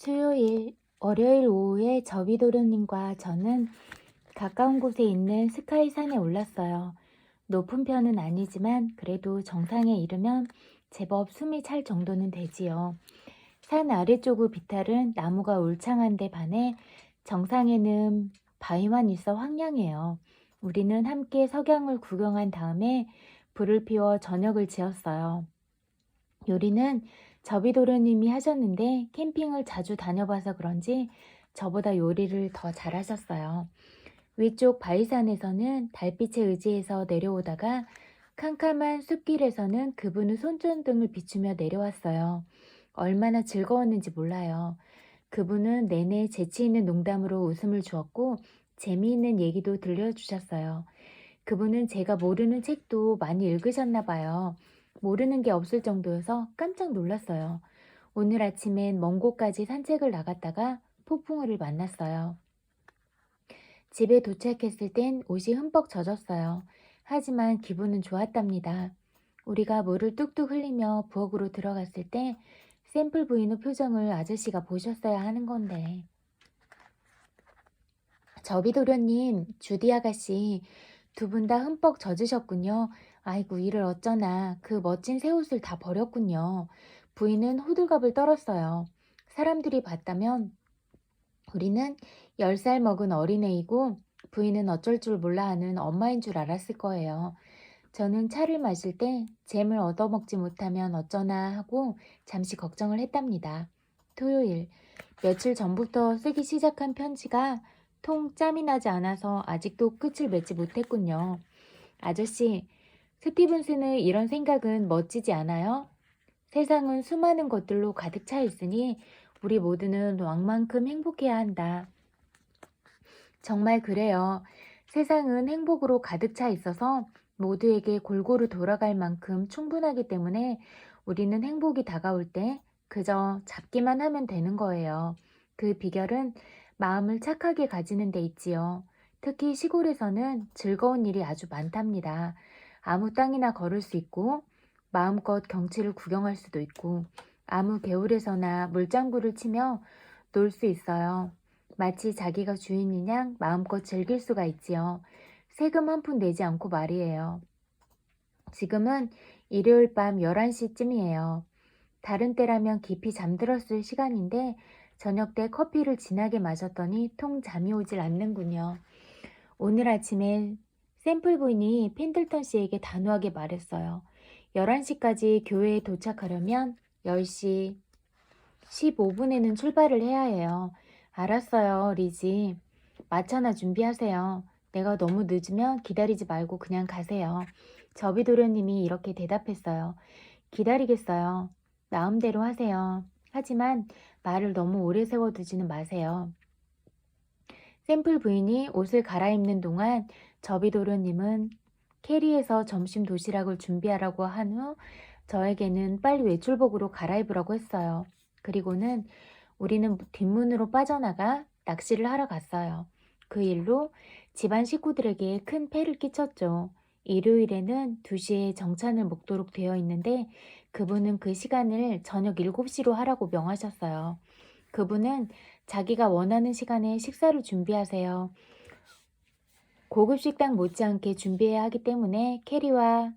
수요일, 월요일 오후에 저비도련님과 저는 가까운 곳에 있는 스카이산에 올랐어요. 높은 편은 아니지만 그래도 정상에 이르면 제법 숨이 찰 정도는 되지요. 산 아래쪽의 비탈은 나무가 울창한데 반해 정상에는 바위만 있어 황량해요. 우리는 함께 석양을 구경한 다음에 불을 피워 저녁을 지었어요. 요리는 저비도련님이 하셨는데 캠핑을 자주 다녀봐서 그런지 저보다 요리를 더 잘하셨어요. 위쪽 바위산에서는 달빛에 의지해서 내려오다가 캄캄한 숲길에서는 그분의 손전등을 비추며 내려왔어요. 얼마나 즐거웠는지 몰라요. 그분은 내내 재치 있는 농담으로 웃음을 주었고 재미있는 얘기도 들려주셨어요. 그분은 제가 모르는 책도 많이 읽으셨나 봐요. 모르는 게 없을 정도여서 깜짝 놀랐어요. 오늘 아침엔 먼 곳까지 산책을 나갔다가 폭풍우를 만났어요. 집에 도착했을 땐 옷이 흠뻑 젖었어요. 하지만 기분은 좋았답니다. 우리가 물을 뚝뚝 흘리며 부엌으로 들어갔을 때 샘플 부인의 표정을 아저씨가 보셨어야 하는 건데. 저비도련님, 주디 아가씨, 두 분 다 흠뻑 젖으셨군요. 아이고, 이를 어쩌나. 그 멋진 새 옷을 다 버렸군요. 부인은 호들갑을 떨었어요. 사람들이 봤다면 우리는 10살 먹은 어린애이고 부인은 어쩔 줄 몰라 하는 엄마인 줄 알았을 거예요. 저는 차를 마실 때 잼을 얻어먹지 못하면 어쩌나 하고 잠시 걱정을 했답니다. 토요일, 며칠 전부터 쓰기 시작한 편지가 통 짬이 나지 않아서 아직도 끝을 맺지 못했군요. 아저씨, 스티븐슨의 이런 생각은 멋지지 않아요? 세상은 수많은 것들로 가득 차 있으니 우리 모두는 왕만큼 행복해야 한다. 정말 그래요. 세상은 행복으로 가득 차 있어서 모두에게 골고루 돌아갈 만큼 충분하기 때문에 우리는 행복이 다가올 때 그저 잡기만 하면 되는 거예요. 그 비결은 마음을 착하게 가지는 데 있지요. 특히 시골에서는 즐거운 일이 아주 많답니다. 아무 땅이나 걸을 수 있고 마음껏 경치를 구경할 수도 있고 아무 개울에서나 물장구를 치며 놀 수 있어요. 마치 자기가 주인인 양 마음껏 즐길 수가 있지요. 세금 한 푼 내지 않고 말이에요. 지금은 일요일 밤 11시쯤이에요. 다른 때라면 깊이 잠들었을 시간인데 저녁 때 커피를 진하게 마셨더니 통 잠이 오질 않는군요. 오늘 아침에 샘플 부인이 펜들턴 씨에게 단호하게 말했어요. 11시까지 교회에 도착하려면 10시 15분에는 출발을 해야 해요. 알았어요, 리지. 마차나 준비하세요. 내가 너무 늦으면 기다리지 말고 그냥 가세요. 저비도련님이 이렇게 대답했어요. 기다리겠어요. 마음대로 하세요. 하지만 말을 너무 오래 세워두지는 마세요. 샘플 부인이 옷을 갈아입는 동안 저비도련님은 캐리에서 점심 도시락을 준비하라고 한 후 저에게는 빨리 외출복으로 갈아입으라고 했어요. 그리고는 우리는 뒷문으로 빠져나가 낚시를 하러 갔어요. 그 일로 집안 식구들에게 큰 폐를 끼쳤죠. 일요일에는 2시에 정찬을 먹도록 되어 있는데 그분은 그 시간을 저녁 7시로 하라고 명하셨어요. 그분은 자기가 원하는 시간에 식사를 준비하세요. 고급 식당 못지않게 준비해야 하기 때문에 캐리와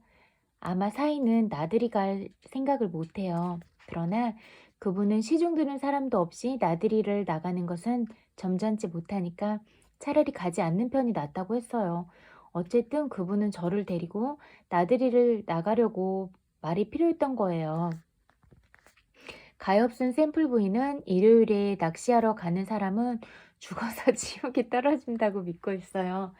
아마 사이는 나들이 갈 생각을 못해요. 그러나 그분은 시중 드는 사람도 없이 나들이를 나가는 것은 점잖지 못하니까 차라리 가지 않는 편이 낫다고 했어요. 어쨌든 그분은 저를 데리고 나들이를 나가려고 말이 필요했던 거예요. 가엾은 샘플 부인은 일요일에 낚시하러 가는 사람은 죽어서 지옥에 떨어진다고 믿고 있어요.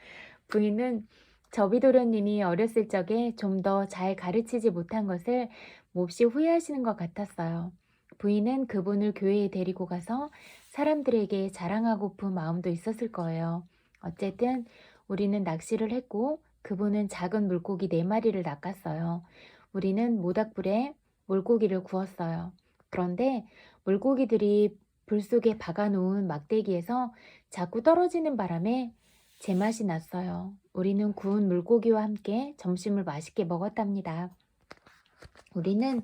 부인은 저비도련님이 어렸을 적에 좀 더 잘 가르치지 못한 것을 몹시 후회하시는 것 같았어요. 부인은 그분을 교회에 데리고 가서 사람들에게 자랑하고픈 마음도 있었을 거예요. 어쨌든 우리는 낚시를 했고 그분은 작은 물고기 4마리를 낚았어요. 우리는 모닥불에 물고기를 구웠어요. 그런데 물고기들이 불 속에 박아놓은 막대기에서 자꾸 떨어지는 바람에 제맛이 났어요. 우리는 구운 물고기와 함께 점심을 맛있게 먹었답니다. 우리는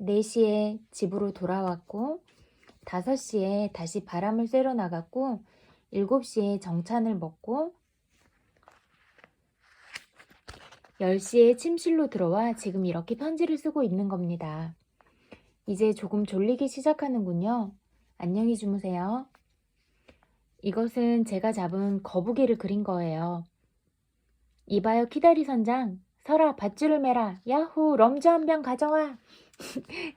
4시에 집으로 돌아왔고 5시에 다시 바람을 쐬러 나갔고 7시에 정찬을 먹고 10시에 침실로 들어와 지금 이렇게 편지를 쓰고 있는 겁니다. 이제 조금 졸리기 시작하는군요. 안녕히 주무세요. 이것은 제가 잡은 거북이를 그린 거예요. 이봐요 키다리 선장. 서라 밧줄을 매라. 야호 럼주 한 병 가져와.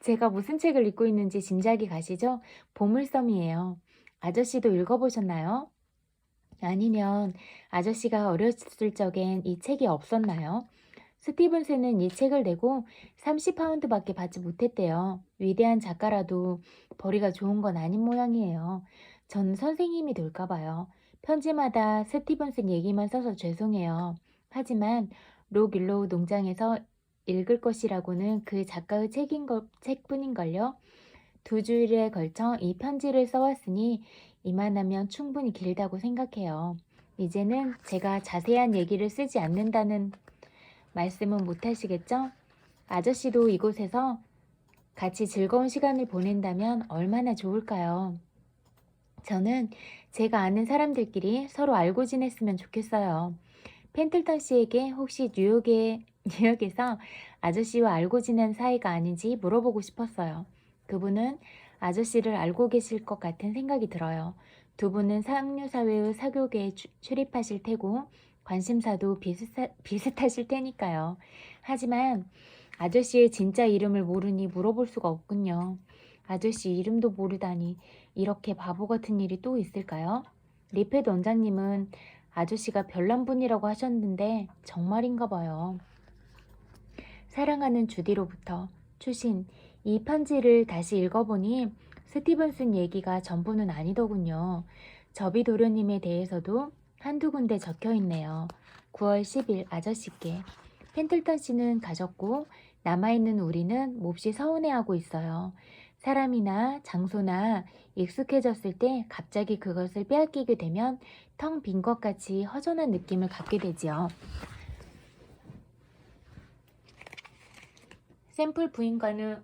제가 무슨 책을 읽고 있는지 짐작이 가시죠? 보물섬이에요. 아저씨도 읽어보셨나요? 아니면 아저씨가 어렸을 적엔 이 책이 없었나요? 스티븐스는 이 책을 내고 30파운드밖에 받지 못했대요. 위대한 작가라도 벌이가 좋은 건 아닌 모양이에요. 전 선생님이 될까봐요. 편지마다 스티븐슨 얘기만 써서 죄송해요. 하지만 록 일로우 농장에서 읽을 것이라고는 그 작가의 책뿐인걸요. 2주일에 걸쳐 이 편지를 써왔으니 이만하면 충분히 길다고 생각해요. 이제는 제가 자세한 얘기를 쓰지 않는다는 말씀은 못하시겠죠? 아저씨도 이곳에서 같이 즐거운 시간을 보낸다면 얼마나 좋을까요? 저는 제가 아는 사람들끼리 서로 알고 지냈으면 좋겠어요. 펜틀턴 씨에게 혹시 뉴욕에서 아저씨와 알고 지낸 사이가 아닌지 물어보고 싶었어요. 그분은 아저씨를 알고 계실 것 같은 생각이 들어요. 두 분은 상류사회의 사교계에 출입하실 테고 관심사도 비슷하실 테니까요. 하지만 아저씨의 진짜 이름을 모르니 물어볼 수가 없군요. 아저씨 이름도 모르다니 이렇게 바보 같은 일이 또 있을까요? 리펫 원장님은 아저씨가 별난 분이라고 하셨는데 정말인가 봐요. 사랑하는 주디로부터 추신, 이 편지를 다시 읽어보니 스티븐슨 얘기가 전부는 아니더군요. 저비 도련님에 대해서도 한두 군데 적혀있네요. 9월 10일 아저씨께. 펜틀턴 씨는 가셨고 남아있는 우리는 몹시 서운해하고 있어요. 사람이나 장소나 익숙해졌을 때 갑자기 그것을 빼앗기게 되면 텅 빈 것 같이 허전한 느낌을 갖게 되지요. 샘플 부인과는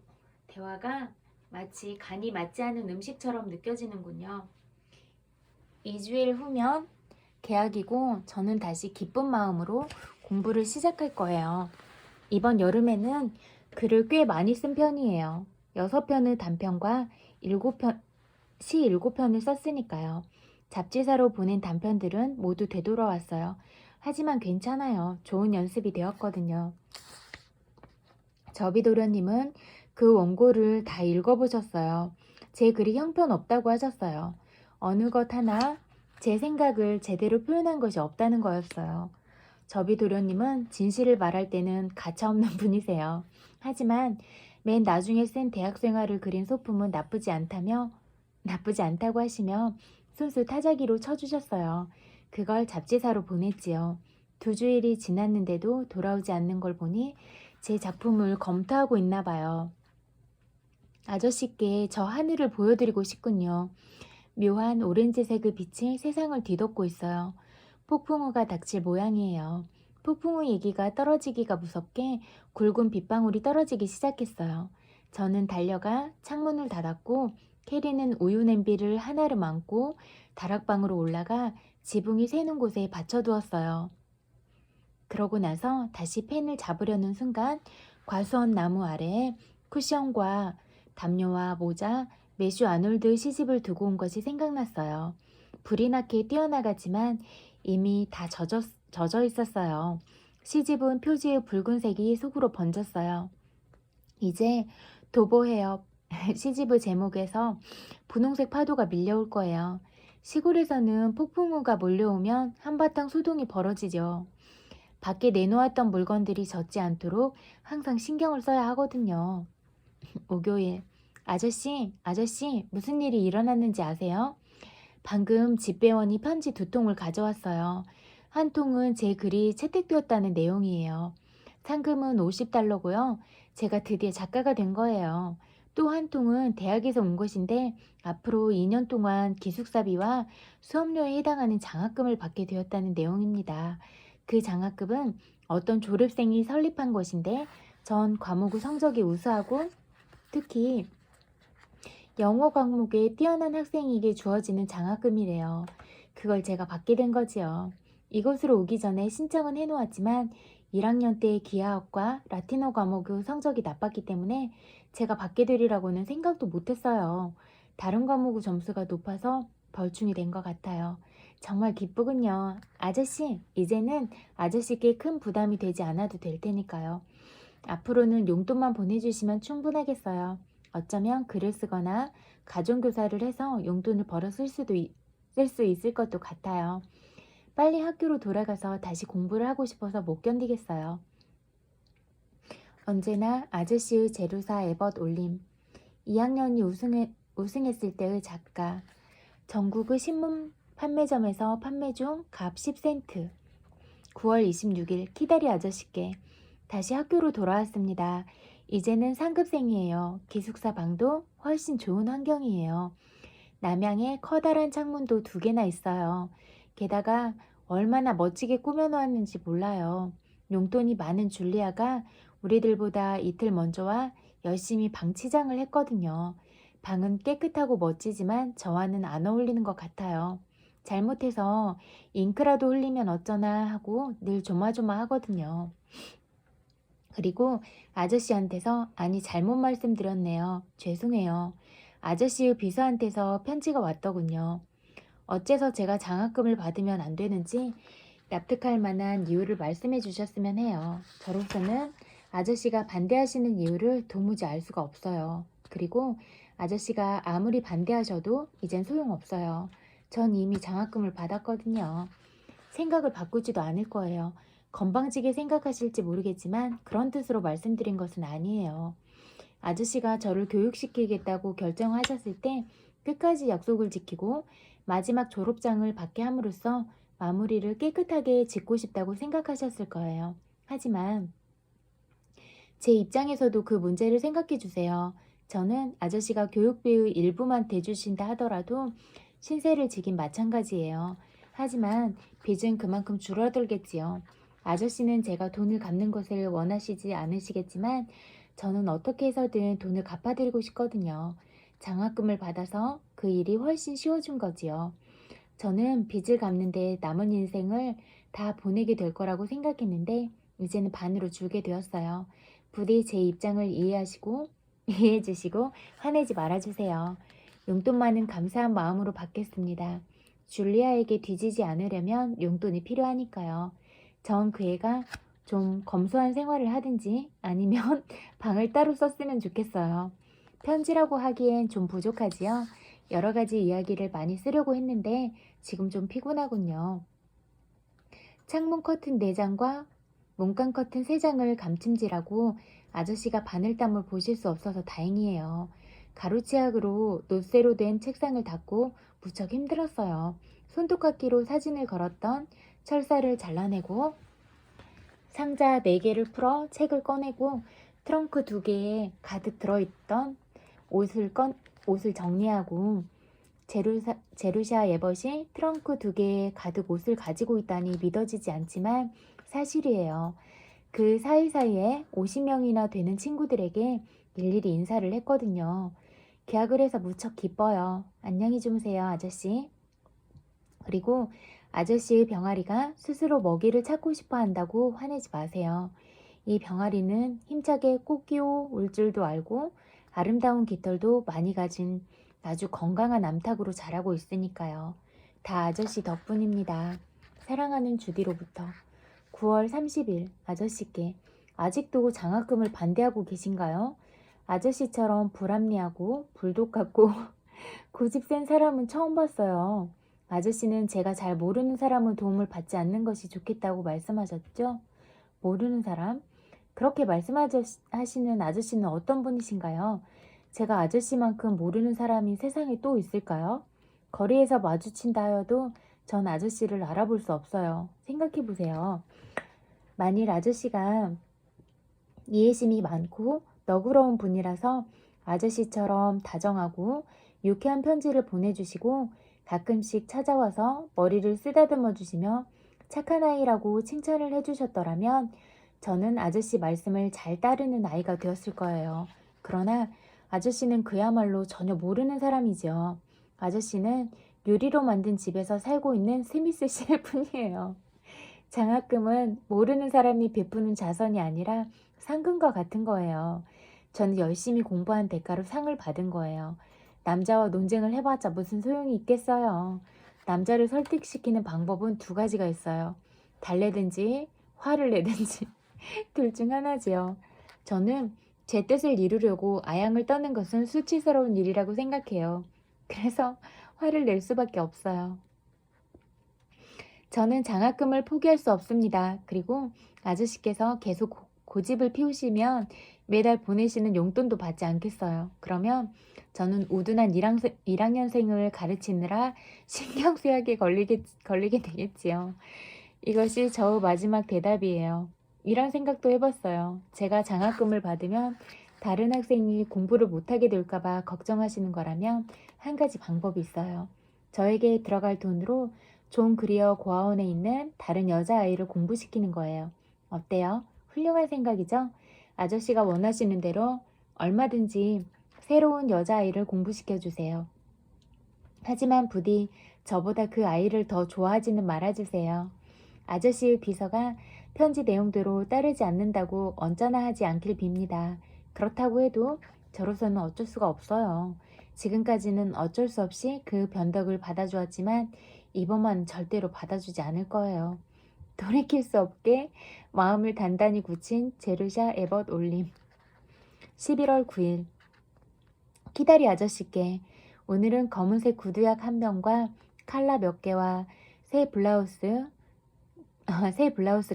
대화가 마치 간이 맞지 않은 음식처럼 느껴지는군요. 2주일 후면 개학이고 저는 다시 기쁜 마음으로 공부를 시작할 거예요. 이번 여름에는 글을 꽤 많이 쓴 편이에요. 6편의 단편과 시 7편을 썼으니까요. 잡지사로 보낸 단편들은 모두 되돌아왔어요. 하지만 괜찮아요. 좋은 연습이 되었거든요. 저비도련님은 그 원고를 다 읽어보셨어요. 제 글이 형편없다고 하셨어요. 어느 것 하나 제 생각을 제대로 표현한 것이 없다는 거였어요. 저비도련님은 진실을 말할 때는 가차없는 분이세요. 하지만 맨 나중에 쓴 대학생활을 그린 소품은 나쁘지 않다고 하시며 순수 타자기로 쳐주셨어요. 그걸 잡지사로 보냈지요. 2주일이 지났는데도 돌아오지 않는 걸 보니 제 작품을 검토하고 있나 봐요. 아저씨께 저 하늘을 보여드리고 싶군요. 묘한 오렌지색의 빛이 세상을 뒤덮고 있어요. 폭풍우가 닥칠 모양이에요. 폭풍우 얘기가 떨어지기가 무섭게 굵은 빗방울이 떨어지기 시작했어요. 저는 달려가 창문을 닫았고 캐리는 우유 냄비를 하나를 안고 다락방으로 올라가 지붕이 새는 곳에 받쳐두었어요. 그러고 나서 다시 펜을 잡으려는 순간 과수원 나무 아래에 쿠션과 담요와 모자, 매슈 아놀드 시집을 두고 온 것이 생각났어요. 불이 나게 뛰어나갔지만 이미 다 젖어 있었어요. 시집은 표지의 붉은색이 속으로 번졌어요. 이제 도보해협 시집의 제목에서 분홍색 파도가 밀려올 거예요. 시골에서는 폭풍우가 몰려오면 한바탕 소동이 벌어지죠. 밖에 내놓았던 물건들이 젖지 않도록 항상 신경을 써야 하거든요. 5교일 아저씨, 무슨 일이 일어났는지 아세요? 방금 집배원이 편지 2통을 가져왔어요. 한 통은 제 글이 채택되었다는 내용이에요. 상금은 $50고요. 제가 드디어 작가가 된 거예요. 또 한 통은 대학에서 온 것인데 앞으로 2년 동안 기숙사비와 수업료에 해당하는 장학금을 받게 되었다는 내용입니다. 그 장학금은 어떤 졸업생이 설립한 것인데 전 과목의 성적이 우수하고 특히 영어 과목에 뛰어난 학생에게 주어지는 장학금이래요. 그걸 제가 받게 된 거지요. 이곳으로 오기 전에 신청은 해놓았지만 1학년 때 기하학과 라틴어 과목의 성적이 나빴기 때문에 제가 받게 되리라고는 생각도 못했어요. 다른 과목의 점수가 높아서 벌충이 된 것 같아요. 정말 기쁘군요. 아저씨, 이제는 아저씨께 큰 부담이 되지 않아도 될 테니까요. 앞으로는 용돈만 보내주시면 충분하겠어요. 어쩌면 글을 쓰거나 가정교사를 해서 용돈을 벌어 쓸 수 있을 것도 같아요. 빨리 학교로 돌아가서 다시 공부를 하고 싶어서 못 견디겠어요. 언제나 아저씨의 제루사 에벗 올림. 2학년이 우승했을 때의 작가. 전국의 신문 판매점에서 판매 중 값 10센트. 9월 26일 키다리 아저씨께 다시 학교로 돌아왔습니다. 이제는 상급생이에요. 기숙사 방도 훨씬 좋은 환경이에요. 남향에 커다란 창문도 2개나 있어요. 게다가 얼마나 멋지게 꾸며놓았는지 몰라요. 용돈이 많은 줄리아가 우리들보다 이틀 먼저 와 열심히 방 치장을 했거든요. 방은 깨끗하고 멋지지만 저와는 안 어울리는 것 같아요. 잘못해서 잉크라도 흘리면 어쩌나 하고 늘 조마조마하거든요. 그리고 아저씨한테서 아니 잘못 말씀드렸네요. 죄송해요. 아저씨의 비서한테서 편지가 왔더군요. 어째서 제가 장학금을 받으면 안 되는지 납득할 만한 이유를 말씀해 주셨으면 해요. 저로서는 아저씨가 반대하시는 이유를 도무지 알 수가 없어요. 그리고 아저씨가 아무리 반대하셔도 이젠 소용없어요. 전 이미 장학금을 받았거든요. 생각을 바꾸지도 않을 거예요. 건방지게 생각하실지 모르겠지만 그런 뜻으로 말씀드린 것은 아니에요. 아저씨가 저를 교육시키겠다고 결정하셨을 때 끝까지 약속을 지키고 마지막 졸업장을 받게 함으로써 마무리를 깨끗하게 짓고 싶다고 생각하셨을 거예요. 하지만 제 입장에서도 그 문제를 생각해 주세요. 저는 아저씨가 교육비의 일부만 대주신다 하더라도 신세를 지긴 마찬가지예요. 하지만 빚은 그만큼 줄어들겠지요. 아저씨는 제가 돈을 갚는 것을 원하시지 않으시겠지만 저는 어떻게 해서든 돈을 갚아드리고 싶거든요. 장학금을 받아서 그 일이 훨씬 쉬워진 거지요. 저는 빚을 갚는데 남은 인생을 다 보내게 될 거라고 생각했는데 이제는 반으로 줄게 되었어요. 부디 제 입장을 이해하시고 이해해 주시고 화내지 말아주세요. 용돈만은 감사한 마음으로 받겠습니다. 줄리아에게 뒤지지 않으려면 용돈이 필요하니까요. 전 그 애가 좀 검소한 생활을 하든지 아니면 방을 따로 썼으면 좋겠어요. 편지라고 하기엔 좀 부족하지요. 여러 가지 이야기를 많이 쓰려고 했는데 지금 좀 피곤하군요. 창문 커튼 4장과 문간 커튼 3장을 감침질하고 아저씨가 바늘땀을 보실 수 없어서 다행이에요. 가루치약으로 놋쇠로 된 책상을 닦고 무척 힘들었어요. 손톱깎이로 사진을 걸었던 철사를 잘라내고 상자 4개를 풀어 책을 꺼내고 트렁크 2개에 가득 들어있던 옷을 정리하고 제루샤 예벗이 트렁크 2개에 가득 옷을 가지고 있다니 믿어지지 않지만 사실이에요. 그 사이사이에 50명이나 되는 친구들에게 일일이 인사를 했거든요. 계약을 해서 무척 기뻐요. 안녕히 주무세요, 아저씨. 그리고 아저씨의 병아리가 스스로 먹이를 찾고 싶어 한다고 화내지 마세요. 이 병아리는 힘차게 꽃기호 올 줄도 알고 아름다운 깃털도 많이 가진 아주 건강한 암탉으로 자라고 있으니까요. 다 아저씨 덕분입니다. 사랑하는 주디로부터 9월 30일 아저씨께 아직도 장학금을 반대하고 계신가요? 아저씨처럼 불합리하고 불독 같고 고집 센 사람은 처음 봤어요. 아저씨는 제가 잘 모르는 사람은 도움을 받지 않는 것이 좋겠다고 말씀하셨죠? 모르는 사람? 그렇게 말씀하시는 아저씨는 어떤 분이신가요? 제가 아저씨만큼 모르는 사람이 세상에 또 있을까요? 거리에서 마주친다 하여도 전 아저씨를 알아볼 수 없어요. 생각해 보세요. 만일 아저씨가 이해심이 많고 너그러운 분이라서 아저씨처럼 다정하고 유쾌한 편지를 보내주시고 가끔씩 찾아와서 머리를 쓰다듬어 주시며 착한 아이라고 칭찬을 해주셨더라면 저는 아저씨 말씀을 잘 따르는 아이가 되었을 거예요. 그러나 아저씨는 그야말로 전혀 모르는 사람이죠. 아저씨는 유리로 만든 집에서 살고 있는 스미스 씨일 뿐이에요. 장학금은 모르는 사람이 베푸는 자선이 아니라 상금과 같은 거예요. 저는 열심히 공부한 대가로 상을 받은 거예요. 남자와 논쟁을 해봤자 무슨 소용이 있겠어요. 남자를 설득시키는 방법은 두 가지가 있어요. 달래든지 화를 내든지 둘 중 하나지요. 저는 제 뜻을 이루려고 아양을 떠는 것은 수치스러운 일이라고 생각해요. 그래서 화를 낼 수밖에 없어요. 저는 장학금을 포기할 수 없습니다. 그리고 아저씨께서 계속 고집을 피우시면 매달 보내시는 용돈도 받지 않겠어요. 그러면 저는 우둔한 1학년생을 가르치느라 신경쇠약에 걸리게 되겠지요. 이것이 저의 마지막 대답이에요. 이런 생각도 해봤어요. 제가 장학금을 받으면 다른 학생이 공부를 못하게 될까봐 걱정하시는 거라면 한 가지 방법이 있어요. 저에게 들어갈 돈으로 존 그리어 고아원에 있는 다른 여자아이를 공부시키는 거예요. 어때요? 훌륭한 생각이죠? 아저씨가 원하시는 대로 얼마든지 새로운 여자아이를 공부시켜주세요. 하지만 부디 저보다 그 아이를 더 좋아하지는 말아주세요. 아저씨의 비서가 편지 내용대로 따르지 않는다고 언짢아 하지 않길 빕니다. 그렇다고 해도 저로서는 어쩔 수가 없어요. 지금까지는 어쩔 수 없이 그 변덕을 받아주었지만 이번만 절대로 받아주지 않을 거예요. 돌이킬 수 없게 마음을 단단히 굳힌 제르샤 에벗 올림. 11월 9일. 키다리 아저씨께 오늘은 검은색 구두약 한 병과 칼라 몇 개와 새 블라우스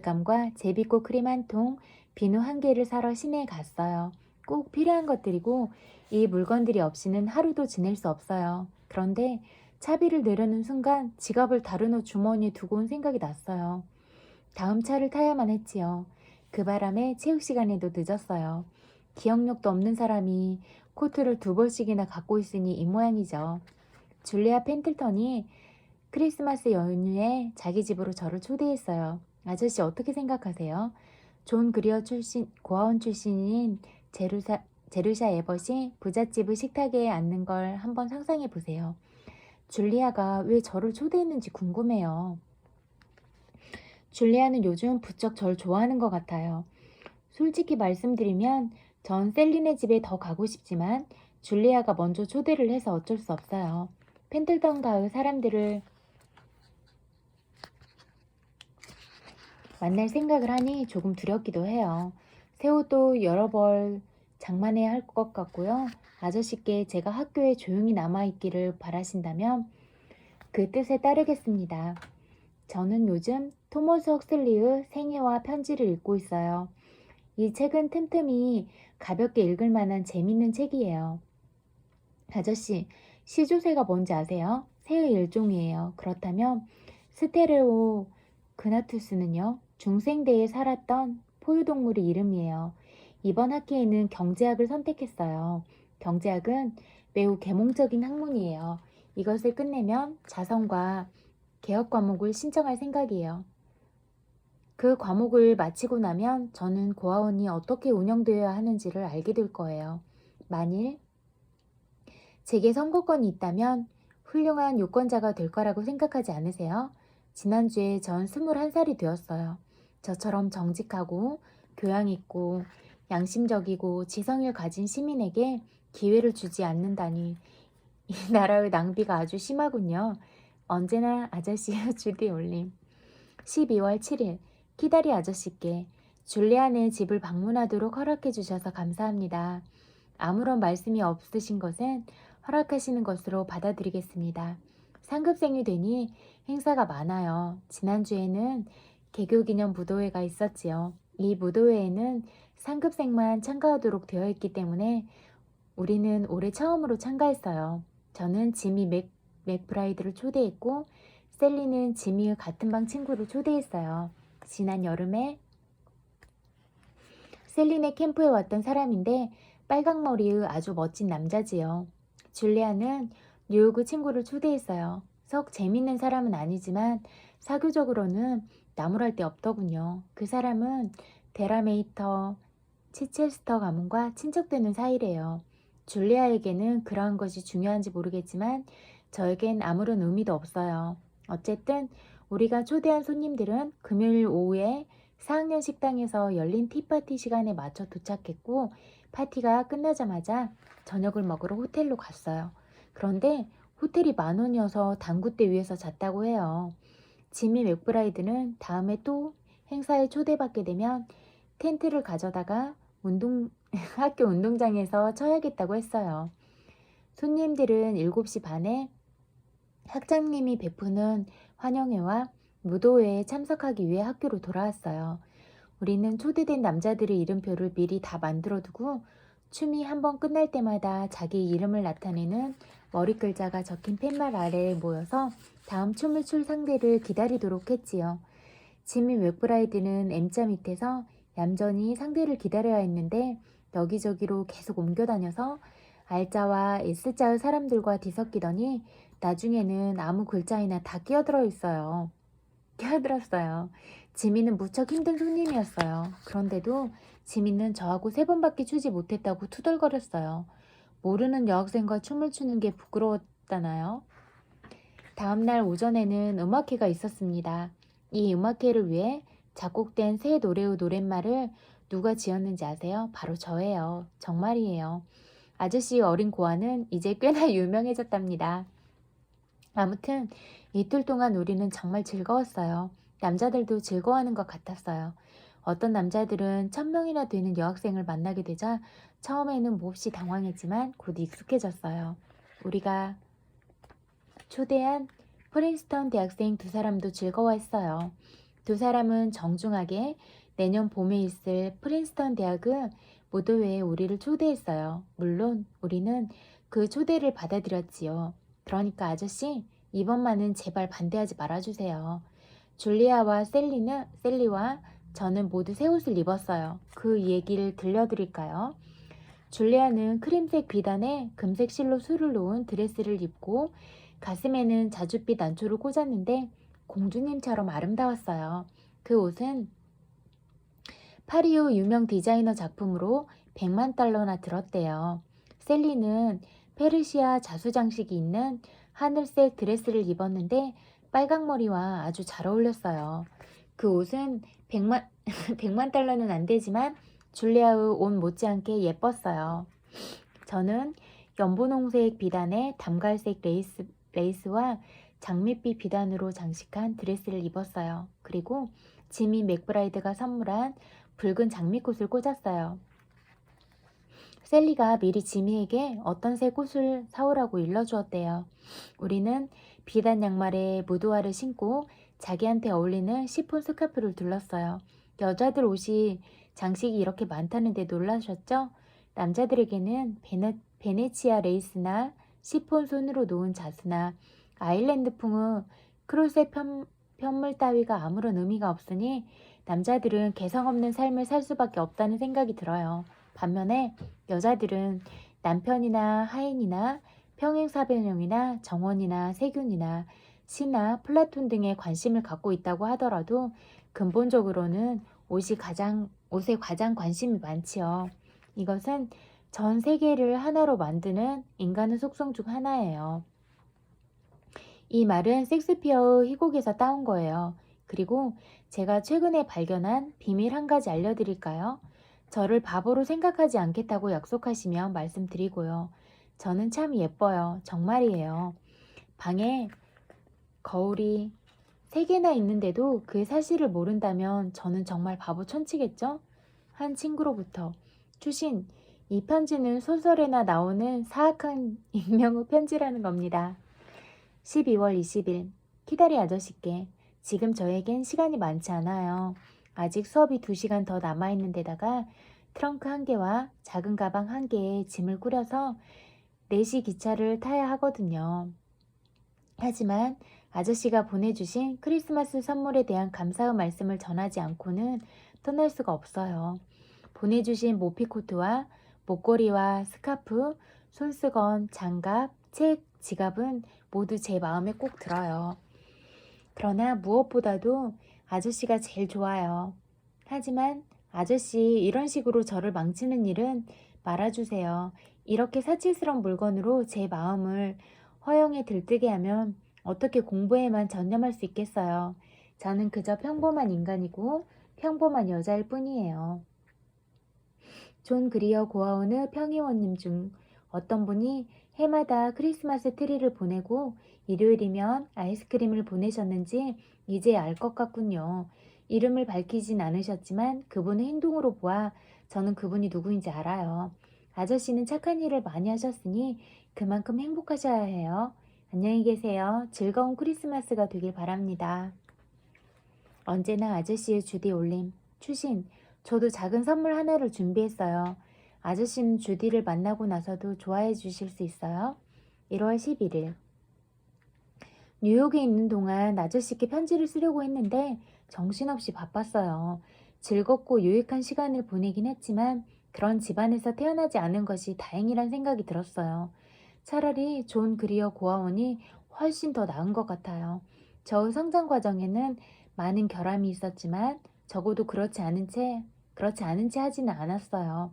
감과 제비꽃 크림 한 통, 비누 한 개를 사러 시내에 갔어요. 꼭 필요한 것들이고 이 물건들이 없이는 하루도 지낼 수 없어요. 그런데 차비를 내려는 순간 지갑을 다른 옷 주머니에 두고 온 생각이 났어요. 다음 차를 타야만 했지요. 그 바람에 체육 시간에도 늦었어요. 기억력도 없는 사람이 코트를 2벌씩이나 갖고 있으니 이 모양이죠. 줄리아 펜틀턴이 크리스마스 연휴에 자기 집으로 저를 초대했어요. 아저씨 어떻게 생각하세요? 존 그리어 고아원 출신인 제르샤 에벗이 부잣집의 식탁에 앉는 걸 한번 상상해 보세요. 줄리아가 왜 저를 초대했는지 궁금해요. 줄리아는 요즘 부쩍 절 좋아하는 것 같아요. 솔직히 말씀드리면 전 셀린의 집에 더 가고 싶지만 줄리아가 먼저 초대를 해서 어쩔 수 없어요. 펜틀턴 가의 사람들을 만날 생각을 하니 조금 두렵기도 해요. 새 옷도 여러 벌 장만해야 할 것 같고요. 아저씨께 제가 학교에 조용히 남아있기를 바라신다면 그 뜻에 따르겠습니다. 저는 요즘 토머스 헉슬리의 생애와 편지를 읽고 있어요. 이 책은 틈틈이 가볍게 읽을 만한 재밌는 책이에요. 아저씨, 시조새가 뭔지 아세요? 새의 일종이에요. 그렇다면 스테레오 그나투스는요? 중생대에 살았던 포유동물의 이름이에요. 이번 학기에는 경제학을 선택했어요. 경제학은 매우 계몽적인 학문이에요. 이것을 끝내면 자선과 개혁 과목을 신청할 생각이에요. 그 과목을 마치고 나면 저는 고아원이 어떻게 운영되어야 하는지를 알게 될 거예요. 만일 제게 선거권이 있다면 훌륭한 유권자가 될 거라고 생각하지 않으세요? 지난주에 전 21살이 되었어요. 저처럼 정직하고 교양 있고 양심적이고 지성을 가진 시민에게 기회를 주지 않는다니 이 나라의 낭비가 아주 심하군요. 언제나 아저씨의 주디 올림. 12월 7일 키다리 아저씨께 줄리안의 집을 방문하도록 허락해 주셔서 감사합니다. 아무런 말씀이 없으신 것은 허락하시는 것으로 받아들이겠습니다. 상급생이 되니 행사가 많아요. 지난주에는 개교기념 무도회가 있었지요. 이 무도회에는 상급생만 참가하도록 되어 있기 때문에 우리는 올해 처음으로 참가했어요. 저는 지미 맥브라이드를 초대했고 셀리는 지미의 같은 방 친구를 초대했어요. 지난 여름에 셀린의 캠프에 왔던 사람인데 빨강머리의 아주 멋진 남자지요. 줄리아는 뉴욕의 친구를 초대했어요. 썩 재밌는 사람은 아니지만 사교적으로는 나무랄 데 없더군요. 그 사람은 데라메이터 치체스터 가문과 친척되는 사이래요. 줄리아에게는 그러한 것이 중요한지 모르겠지만 저에겐 아무런 의미도 없어요. 어쨌든 우리가 초대한 손님들은 금요일 오후에 4학년 식당에서 열린 티파티 시간에 맞춰 도착했고 파티가 끝나자마자 저녁을 먹으러 호텔로 갔어요. 그런데 호텔이 10,000원이어서 당구대 위에서 잤다고 해요. 지미 맥브라이드는 다음에 또 행사에 초대받게 되면 텐트를 가져다가 학교 운동장에서 쳐야겠다고 했어요. 손님들은 7시 반에 학장님이 베푸는 환영회와 무도회에 참석하기 위해 학교로 돌아왔어요. 우리는 초대된 남자들의 이름표를 미리 다 만들어두고 춤이 한번 끝날 때마다 자기 이름을 나타내는 머리 글자가 적힌 팻말 아래에 모여서 다음 춤을 출 상대를 기다리도록 했지요. 지미 맥브라이드는 M자 밑에서 얌전히 상대를 기다려야 했는데 여기저기로 계속 옮겨 다녀서 R자와 S자의 사람들과 뒤섞이더니 나중에는 아무 글자이나 다 끼어들었어요. 지미는 무척 힘든 손님이었어요. 그런데도 지미는 저하고 3번밖에 추지 못했다고 투덜거렸어요. 모르는 여학생과 춤을 추는 게 부끄러웠다나요? 다음날 오전에는 음악회가 있었습니다. 이 음악회를 위해 작곡된 새 노래의 노랫말을 누가 지었는지 아세요? 바로 저예요. 정말이에요. 아저씨의 어린 고아는 이제 꽤나 유명해졌답니다. 아무튼 이틀 동안 우리는 정말 즐거웠어요. 남자들도 즐거워하는 것 같았어요. 어떤 남자들은 1,000명이나 되는 여학생을 만나게 되자 처음에는 몹시 당황했지만 곧 익숙해졌어요. 우리가 초대한 프린스턴 대학생 2사람도 즐거워했어요. 2사람은 정중하게 내년 봄에 있을 프린스턴 대학의 무도회에 우리를 초대했어요. 물론 우리는 그 초대를 받아들였지요. 그러니까 아저씨, 이번만은 제발 반대하지 말아주세요. 줄리아와 셀리와 저는 모두 새 옷을 입었어요. 그 얘기를 들려드릴까요? 줄리아는 크림색 비단에 금색 실로 술을 놓은 드레스를 입고 가슴에는 자줏빛 안초를 꽂았는데 공주님처럼 아름다웠어요. 그 옷은 파리의 유명 디자이너 작품으로 100만 달러나 들었대요. 셀리는 페르시아 자수 장식이 있는 하늘색 드레스를 입었는데 빨강머리와 아주 잘 어울렸어요. 그 옷은 100만 달러는 안 되지만 줄리아의 옷 못지않게 예뻤어요. 저는 연분홍색 비단에 담갈색 레이스와 장밋빛 비단으로 장식한 드레스를 입었어요. 그리고 지미 맥브라이드가 선물한 붉은 장미꽃을 꽂았어요. 셀리가 미리 지미에게 어떤 색 꽃을 사오라고 일러주었대요. 우리는 비단 양말에 무도화를 신고 자기한테 어울리는 시폰 스카프를 둘렀어요. 여자들 옷이 장식이 이렇게 많다는데 놀라셨죠? 남자들에게는 베네치아 레이스나 시폰 손으로 놓은 자수나 아일랜드풍의 크로셋 편물 따위가 아무런 의미가 없으니 남자들은 개성 없는 삶을 살 수밖에 없다는 생각이 들어요. 반면에 여자들은 남편이나 하인이나 평행사변형이나 정원이나 세균이나 시나 플라톤 등에 관심을 갖고 있다고 하더라도 근본적으로는 옷에 가장 관심이 많지요. 이것은 전 세계를 하나로 만드는 인간의 속성 중 하나예요. 이 말은 섹스피어의 희곡에서 따온 거예요. 그리고 제가 최근에 발견한 비밀 한 가지 알려드릴까요? 저를 바보로 생각하지 않겠다고 약속하시면 말씀드리고요. 저는 참 예뻐요. 정말이에요. 방에 거울이 3개나 있는데도 그 사실을 모른다면 저는 정말 바보 천치겠죠? 한 친구로부터. 추신, 이 편지는 소설에나 나오는 사악한 익명의 편지라는 겁니다. 12월 20일, 키다리 아저씨께. 지금 저에겐 시간이 많지 않아요. 아직 수업이 2시간 더 남아있는 데다가 트렁크 1개와 작은 가방 1개에 짐을 꾸려서 4시 기차를 타야 하거든요. 하지만 아저씨가 보내주신 크리스마스 선물에 대한 감사의 말씀을 전하지 않고는 떠날 수가 없어요. 보내주신 모피코트와 목걸이와 스카프, 손수건, 장갑, 책, 지갑은 모두 제 마음에 꼭 들어요. 그러나 무엇보다도 아저씨가 제일 좋아요. 하지만 아저씨 이런 식으로 저를 망치는 일은 말아주세요. 이렇게 사치스러운 물건으로 제 마음을 허영에 들뜨게 하면 어떻게 공부에만 전념할 수 있겠어요. 저는 그저 평범한 인간이고 평범한 여자일 뿐이에요. 존 그리어 고아원의 평의원님 중 어떤 분이 해마다 크리스마스 트리를 보내고 일요일이면 아이스크림을 보내셨는지 이제 알 것 같군요. 이름을 밝히진 않으셨지만 그분의 행동으로 보아 저는 그분이 누구인지 알아요. 아저씨는 착한 일을 많이 하셨으니 그만큼 행복하셔야 해요. 안녕히 계세요. 즐거운 크리스마스가 되길 바랍니다. 언제나 아저씨의 주디 올림. 추신, 저도 작은 선물 하나를 준비했어요. 아저씨는 주디를 만나고 나서도 좋아해 주실 수 있어요? 1월 11일. 뉴욕에 있는 동안 아저씨께 편지를 쓰려고 했는데 정신없이 바빴어요. 즐겁고 유익한 시간을 보내긴 했지만 그런 집안에서 태어나지 않은 것이 다행이란 생각이 들었어요. 차라리 존 그리어 고아원이 훨씬 더 나은 것 같아요. 저의 성장 과정에는 많은 결함이 있었지만 적어도 그렇지 않은 채 하지는 않았어요.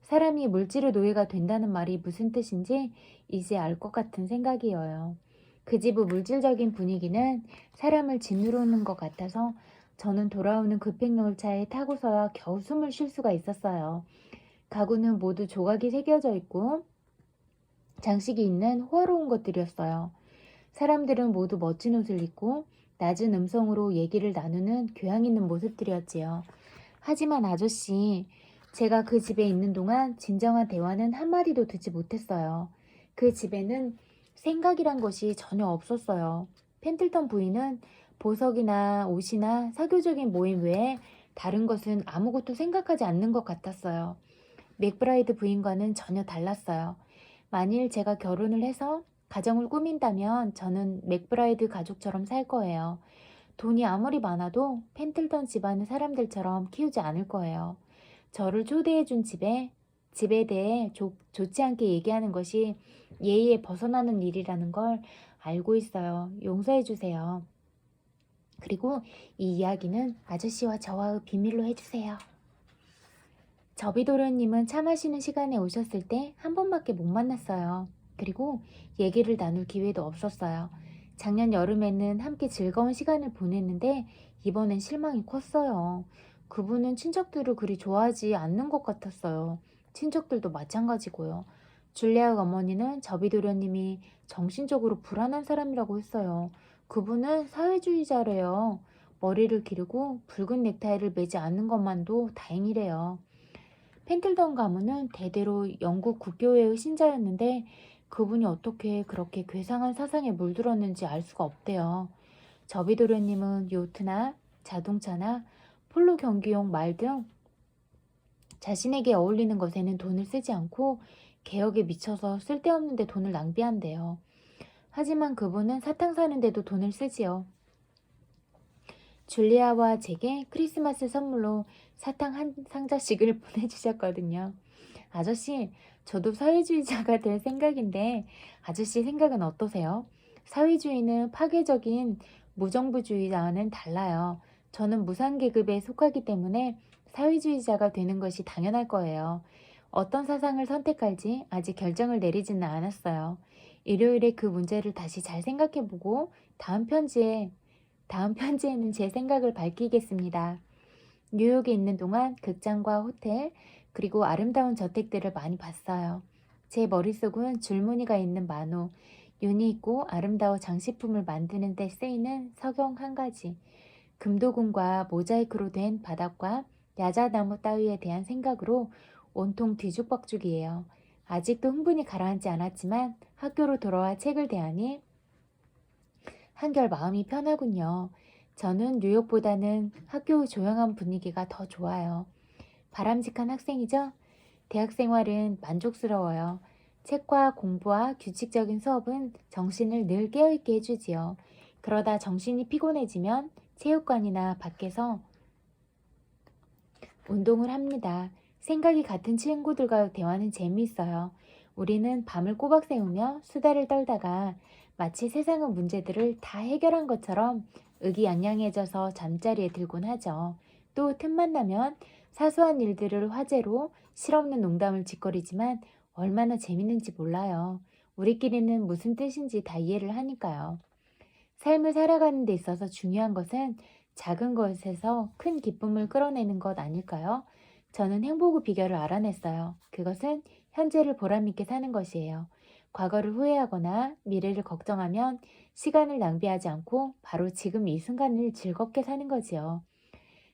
사람이 물질의 노예가 된다는 말이 무슨 뜻인지 이제 알 것 같은 생각이에요. 그 집의 물질적인 분위기는 사람을 짓누르는 것 같아서 저는 돌아오는 급행열차에 타고서야 겨우 숨을 쉴 수가 있었어요. 가구는 모두 조각이 새겨져 있고 장식이 있는 호화로운 것들이었어요. 사람들은 모두 멋진 옷을 입고 낮은 음성으로 얘기를 나누는 교양 있는 모습들이었지요. 하지만 아저씨, 제가 그 집에 있는 동안 진정한 대화는 한마디도 듣지 못했어요. 그 집에는 생각이란 것이 전혀 없었어요. 펜틀턴 부인은 보석이나 옷이나 사교적인 모임 외에 다른 것은 아무것도 생각하지 않는 것 같았어요. 맥브라이드 부인과는 전혀 달랐어요. 만일 제가 결혼을 해서 가정을 꾸민다면 저는 맥브라이드 가족처럼 살 거예요. 돈이 아무리 많아도 펜틀턴 집안의 사람들처럼 키우지 않을 거예요. 저를 초대해준 집에 대해 좋지 않게 얘기하는 것이 예의에 벗어나는 일이라는 걸 알고 있어요. 용서해주세요. 그리고 이 이야기는 아저씨와 저와의 비밀로 해주세요. 저비도련님은 차 마시는 시간에 오셨을 때 한 번밖에 못 만났어요. 그리고 얘기를 나눌 기회도 없었어요. 작년 여름에는 함께 즐거운 시간을 보냈는데 이번엔 실망이 컸어요. 그분은 친척들을 그리 좋아하지 않는 것 같았어요. 친척들도 마찬가지고요. 줄리아 어머니는 저비도련님이 정신적으로 불안한 사람이라고 했어요. 그분은 사회주의자래요. 머리를 기르고 붉은 넥타이를 매지 않는 것만도 다행이래요. 펜틀턴 가문은 대대로 영국 국교회의 신자였는데 그분이 어떻게 그렇게 괴상한 사상에 물들었는지 알 수가 없대요. 저비도련님은 요트나 자동차나 폴로 경기용 말 등 자신에게 어울리는 것에는 돈을 쓰지 않고 개혁에 미쳐서 쓸데없는 데 돈을 낭비한대요. 하지만 그분은 사탕 사는데도 돈을 쓰지요. 줄리아와 제게 크리스마스 선물로 사탕 한 상자씩을 보내주셨거든요. 아저씨, 저도 사회주의자가 될 생각인데 아저씨 생각은 어떠세요? 사회주의는 파괴적인 무정부주의와는 달라요. 저는 무상계급에 속하기 때문에 사회주의자가 되는 것이 당연할 거예요. 어떤 사상을 선택할지 아직 결정을 내리지는 않았어요. 일요일에 그 문제를 다시 잘 생각해보고 다음 편지에는 제 생각을 밝히겠습니다. 뉴욕에 있는 동안 극장과 호텔, 그리고 아름다운 저택들을 많이 봤어요. 제 머릿속은 줄무늬가 있는 만호, 윤이 있고 아름다운 장식품을 만드는 데 쓰이는 석영 한 가지, 금도금과 모자이크로 된 바닥과 야자나무 따위에 대한 생각으로 온통 뒤죽박죽이에요. 아직도 흥분이 가라앉지 않았지만 학교로 돌아와 책을 대하니 한결 마음이 편하군요. 저는 뉴욕보다는 학교의 조용한 분위기가 더 좋아요. 바람직한 학생이죠? 대학 생활은 만족스러워요. 책과 공부와 규칙적인 수업은 정신을 늘 깨어있게 해주지요. 그러다 정신이 피곤해지면 체육관이나 밖에서 운동을 합니다. 생각이 같은 친구들과 대화는 재미있어요. 우리는 밤을 꼬박 새우며 수다를 떨다가 마치 세상의 문제들을 다 해결한 것처럼 의기양양해져서 잠자리에 들곤 하죠. 또 틈만 나면 사소한 일들을 화제로 실없는 농담을 짓거리지만 얼마나 재밌는지 몰라요. 우리끼리는 무슨 뜻인지 다 이해를 하니까요. 삶을 살아가는 데 있어서 중요한 것은 작은 것에서 큰 기쁨을 끌어내는 것 아닐까요? 저는 행복의 비결을 알아냈어요. 그것은 현재를 보람있게 사는 것이에요. 과거를 후회하거나 미래를 걱정하면 시간을 낭비하지 않고 바로 지금 이 순간을 즐겁게 사는 거지요.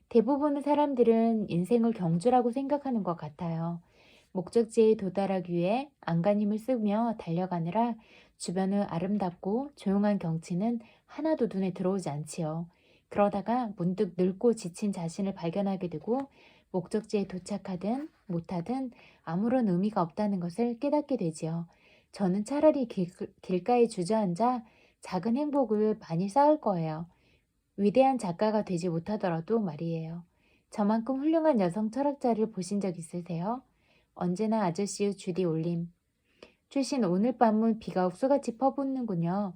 대부분의 사람들은 인생을 경주라고 생각하는 것 같아요. 목적지에 도달하기 위해 안간힘을 쓰며 달려가느라 주변의 아름답고 조용한 경치는 하나도 눈에 들어오지 않지요. 그러다가 문득 늙고 지친 자신을 발견하게 되고 목적지에 도착하든 못하든 아무런 의미가 없다는 것을 깨닫게 되지요. 저는 차라리 길가에 주저앉아 작은 행복을 많이 쌓을 거예요. 위대한 작가가 되지 못하더라도 말이에요. 저만큼 훌륭한 여성 철학자를 보신 적 있으세요? 언제나 아저씨의 주디 올림. 출신 오늘 밤은 비가 옥수같이 퍼붓는군요.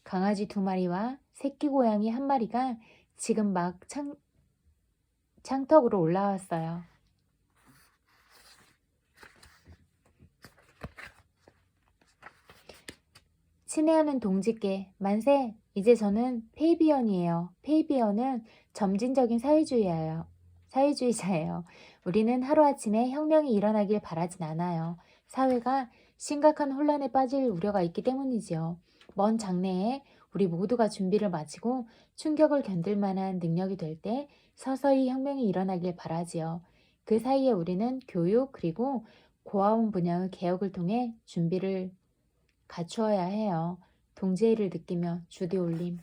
강아지 2마리와 새끼 고양이 1마리가 지금 막 창턱으로 올라왔어요. 친애하는 동지께 만세! 이제 저는 페이비언이에요. 페이비언은 점진적인 사회주의자예요. 우리는 하루아침에 혁명이 일어나길 바라진 않아요. 사회가 심각한 혼란에 빠질 우려가 있기 때문이지요. 먼 장래에 우리 모두가 준비를 마치고 충격을 견딜 만한 능력이 될 때 서서히 혁명이 일어나길 바라지요. 그 사이에 우리는 교육 그리고 고아원 분야의 개혁을 통해 준비를 갖추어야 해요. 동지애를 느끼며 주디 올림.